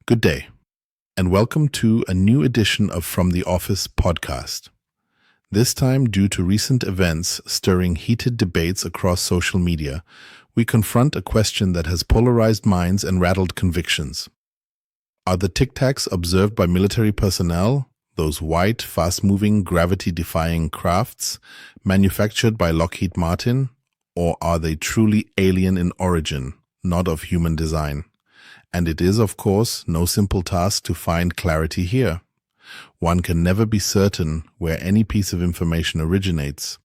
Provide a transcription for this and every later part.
Good day, and welcome to a new edition of From the Office podcast. This time, due to recent events stirring heated debates across social media, we confront a question that has polarized minds and rattled convictions. Are the Tic Tacs observed by military personnel, those white, fast-moving, gravity-defying crafts, manufactured by Lockheed Martin, or are they truly alien in origin, not of human design? And it is, of course, no simple task to find clarity here. One can never be certain where any piece of information originates.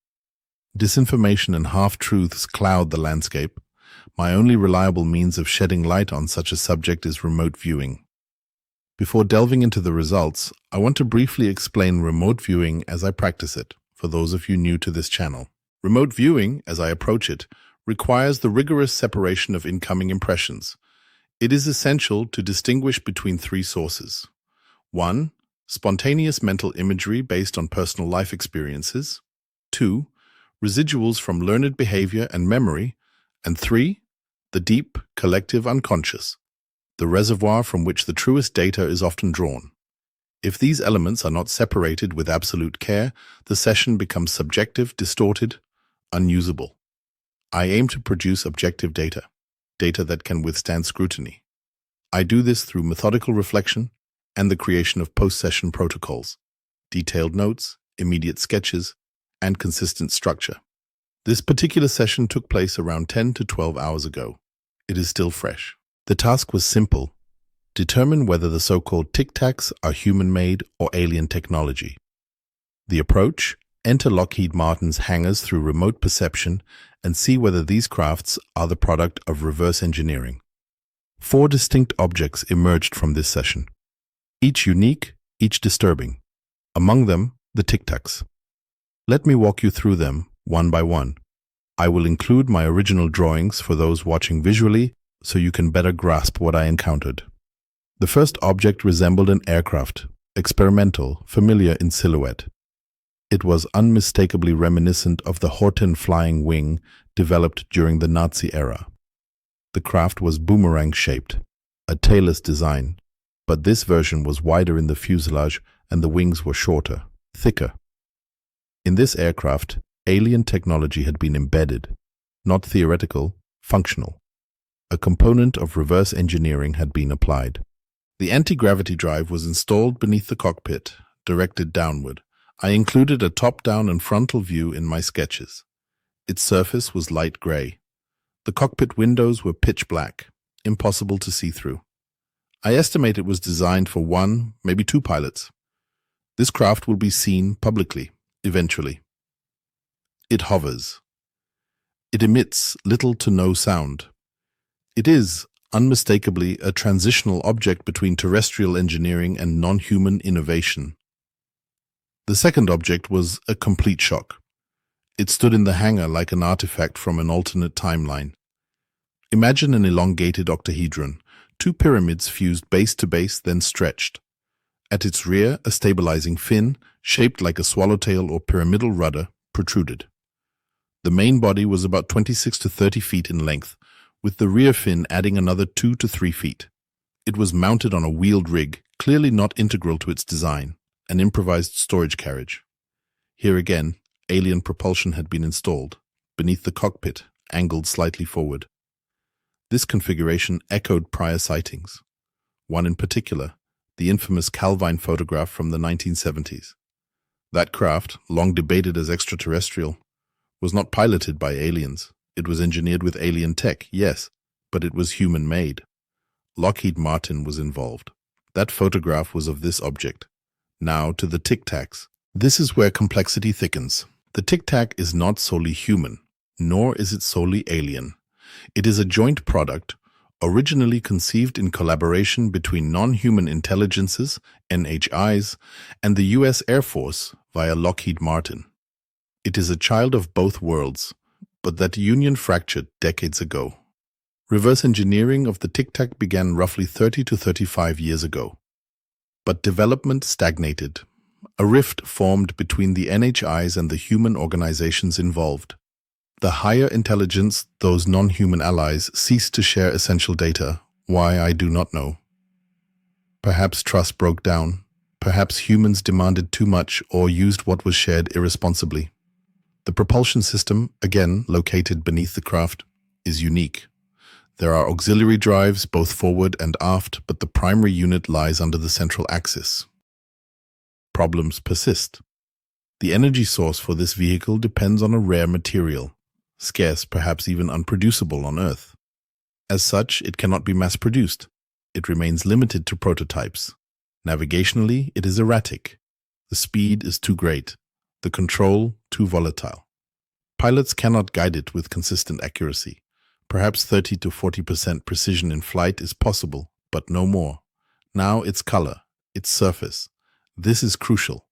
Disinformation and half-truths cloud the landscape. My only reliable means of shedding light on such a subject is remote viewing. Before delving into the results, I want to briefly explain remote viewing as I practice it, for those of you new to this channel. Remote viewing, as I approach it, requires the rigorous separation of incoming impressions. It is essential to distinguish between three sources. 1. Spontaneous mental imagery based on personal life experiences. 2. Residuals from learned behavior and memory. And 3. The deep, collective unconscious, the reservoir from which the truest data is often drawn. If these elements are not separated with absolute care, the session becomes subjective, distorted, unusable. I aim to produce objective data that can withstand scrutiny. I do this through methodical reflection and the creation of post-session protocols, detailed notes, immediate sketches, and consistent structure. This particular session took place around 10 to 12 hours ago. It is still fresh. The task was simple. Determine whether the so-called Tic Tacs are human-made or alien technology. The approach: enter Lockheed Martin's hangars through remote perception and see whether these crafts are the product of reverse engineering. 4 distinct objects emerged from this session, each unique, each disturbing. Among them, the Tic Tacs. Let me walk you through them one by one. I will include my original drawings for those watching visually so you can better grasp what I encountered. The first object resembled an aircraft, experimental, familiar in silhouette. It was unmistakably reminiscent of the Horten flying wing developed during the Nazi era. The craft was boomerang-shaped, a tailless design, but this version was wider in the fuselage and the wings were shorter, thicker. In this aircraft, alien technology had been embedded, not theoretical, functional. A component of reverse engineering had been applied. The anti-gravity drive was installed beneath the cockpit, directed downward. I included a top-down and frontal view in my sketches. Its surface was light gray. The cockpit windows were pitch black, impossible to see through. I estimate it was designed for 1, maybe 2 pilots. This craft will be seen publicly, eventually. It hovers. It emits little to no sound. It is, unmistakably, a transitional object between terrestrial engineering and non-human innovation. The second object was a complete shock. It stood in the hangar like an artifact from an alternate timeline. Imagine an elongated octahedron, 2 pyramids fused base to base, then stretched. At its rear, a stabilizing fin, shaped like a swallowtail or pyramidal rudder, protruded. The main body was about 26 to 30 feet in length, with the rear fin adding another 2 to 3 feet. It was mounted on a wheeled rig, clearly not integral to its design, an improvised storage carriage. Here again, alien propulsion had been installed, beneath the cockpit, angled slightly forward. This configuration echoed prior sightings. One in particular, the infamous Calvine photograph from the 1970s. That craft, long debated as extraterrestrial, was not piloted by aliens. It was engineered with alien tech, yes, but it was human-made. Lockheed Martin was involved. That photograph was of this object. Now to the Tic Tacs. This is where complexity thickens. The Tic Tac is not solely human, nor is it solely alien. It is a joint product, originally conceived in collaboration between non-human intelligences, NHIs, and the U.S. Air Force via Lockheed Martin. It is a child of both worlds, but that union fractured decades ago. Reverse engineering of the Tic Tac began roughly 30 to 35 years ago. But development stagnated. A rift formed between the NHIs and the human organizations involved. The higher intelligence, those non-human allies, ceased to share essential data. Why, I do not know. Perhaps trust broke down. Perhaps humans demanded too much or used what was shared irresponsibly. The propulsion system, again located beneath the craft, is unique. There are auxiliary drives both forward and aft, but the primary unit lies under the central axis. Problems persist. The energy source for this vehicle depends on a rare material, scarce, perhaps even unproducible on Earth. As such, it cannot be mass-produced. It remains limited to prototypes. Navigationally, it is erratic. The speed is too great. The control too volatile. Pilots cannot guide it with consistent accuracy. Perhaps 30 to 40% precision in flight is possible, but no more. Now its color, its surface. This is crucial.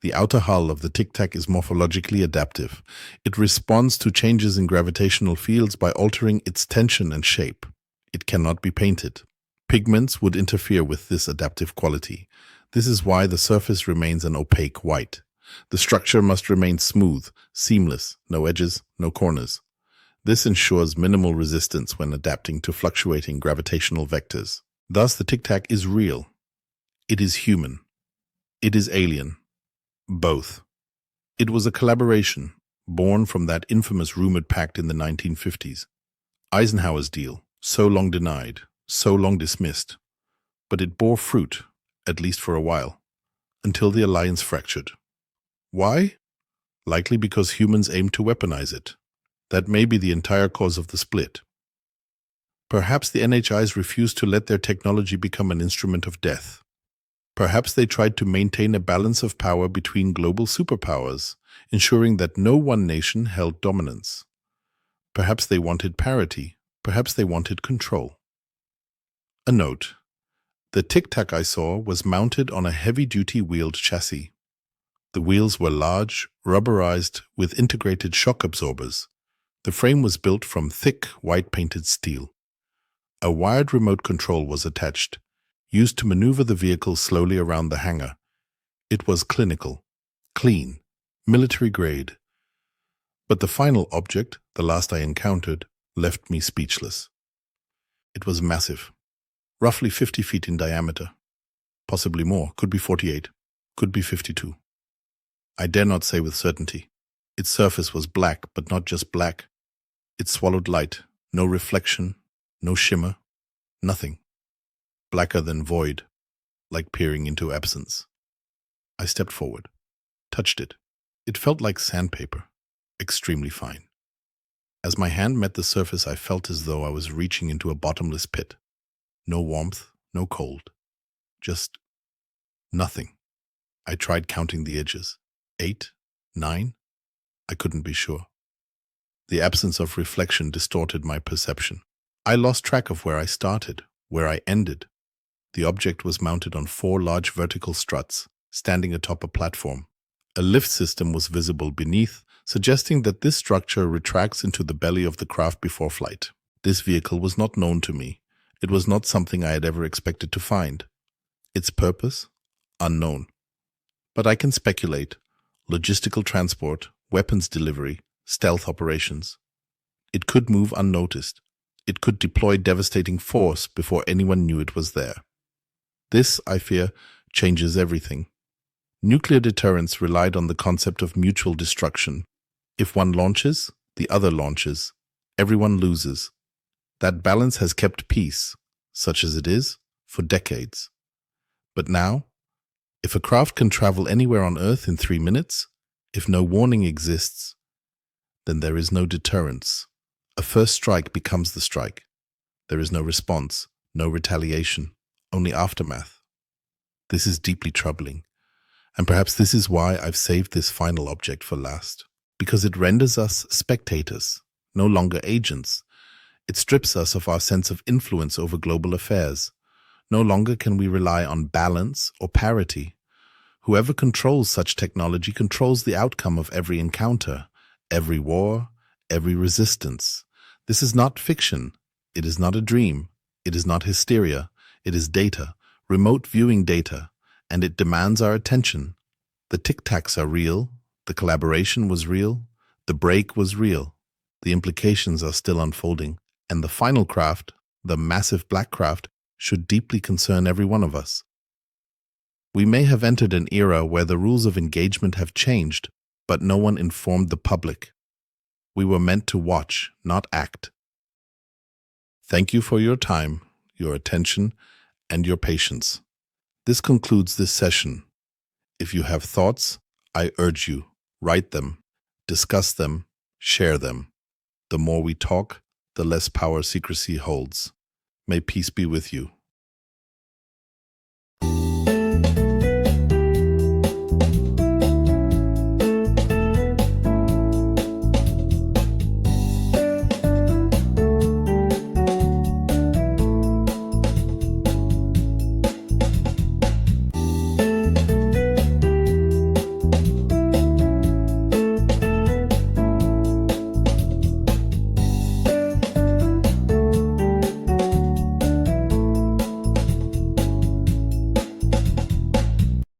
The outer hull of the Tic Tac is morphologically adaptive. It responds to changes in gravitational fields by altering its tension and shape. It cannot be painted. Pigments would interfere with this adaptive quality. This is why the surface remains an opaque white. The structure must remain smooth, seamless, no edges, no corners. This ensures minimal resistance when adapting to fluctuating gravitational vectors. Thus, the Tic Tac is real. It is human. It is alien. Both. It was a collaboration, born from that infamous rumored pact in the 1950s. Eisenhower's deal, so long denied, so long dismissed. But it bore fruit, at least for a while, until the alliance fractured. Why? Likely because humans aimed to weaponize it. That may be the entire cause of the split. Perhaps the NHIs refused to let their technology become an instrument of death. Perhaps they tried to maintain a balance of power between global superpowers, ensuring that no one nation held dominance. Perhaps they wanted parity. Perhaps they wanted control. A note. The Tic Tac I saw was mounted on a heavy-duty wheeled chassis. The wheels were large, rubberized, with integrated shock absorbers. The frame was built from thick, white-painted steel. A wired remote control was attached, used to maneuver the vehicle slowly around the hangar. It was clinical, clean, military-grade. But the final object, the last I encountered, left me speechless. It was massive, roughly 50 feet in diameter. Possibly more, could be 48, could be 52. I dare not say with certainty. Its surface was black, but not just black. It swallowed light, no reflection, no shimmer, nothing. Blacker than void, like peering into absence. I stepped forward, touched it. It felt like sandpaper, extremely fine. As my hand met the surface, I felt as though I was reaching into a bottomless pit. No warmth, no cold, just nothing. I tried counting the edges. 8, 9? I couldn't be sure. The absence of reflection distorted my perception. I lost track of where I started, where I ended. The object was mounted on 4 large vertical struts, standing atop a platform. A lift system was visible beneath, suggesting that this structure retracts into the belly of the craft before flight. This vehicle was not known to me. It was not something I had ever expected to find. Its purpose? Unknown. But I can speculate. Logistical transport, weapons delivery, stealth operations. It could move unnoticed. It could deploy devastating force before anyone knew it was there. This, I fear, changes everything. Nuclear deterrence relied on the concept of mutual destruction. If one launches, the other launches. Everyone loses. That balance has kept peace, such as it is, for decades. But now, if a craft can travel anywhere on Earth in 3 minutes, if no warning exists, then there is no deterrence. A first strike becomes the strike. There is no response, no retaliation, only aftermath. This is deeply troubling. And perhaps this is why I've saved this final object for last. Because it renders us spectators, no longer agents. It strips us of our sense of influence over global affairs. No longer can we rely on balance or parity. Whoever controls such technology controls the outcome of every encounter, every war, every resistance. This is not fiction. It is not a dream. It is not hysteria. It is data, remote viewing data, and it demands our attention. The Tic Tacs are real. The collaboration was real. The break was real. The implications are still unfolding. And the final craft, the massive black craft, should deeply concern every one of us. We may have entered an era where the rules of engagement have changed, but no one informed the public. We were meant to watch, not act. Thank you for your time, your attention, and your patience. This concludes this session. If you have thoughts, I urge you, write them, discuss them, share them. The more we talk, the less power secrecy holds. May peace be with you.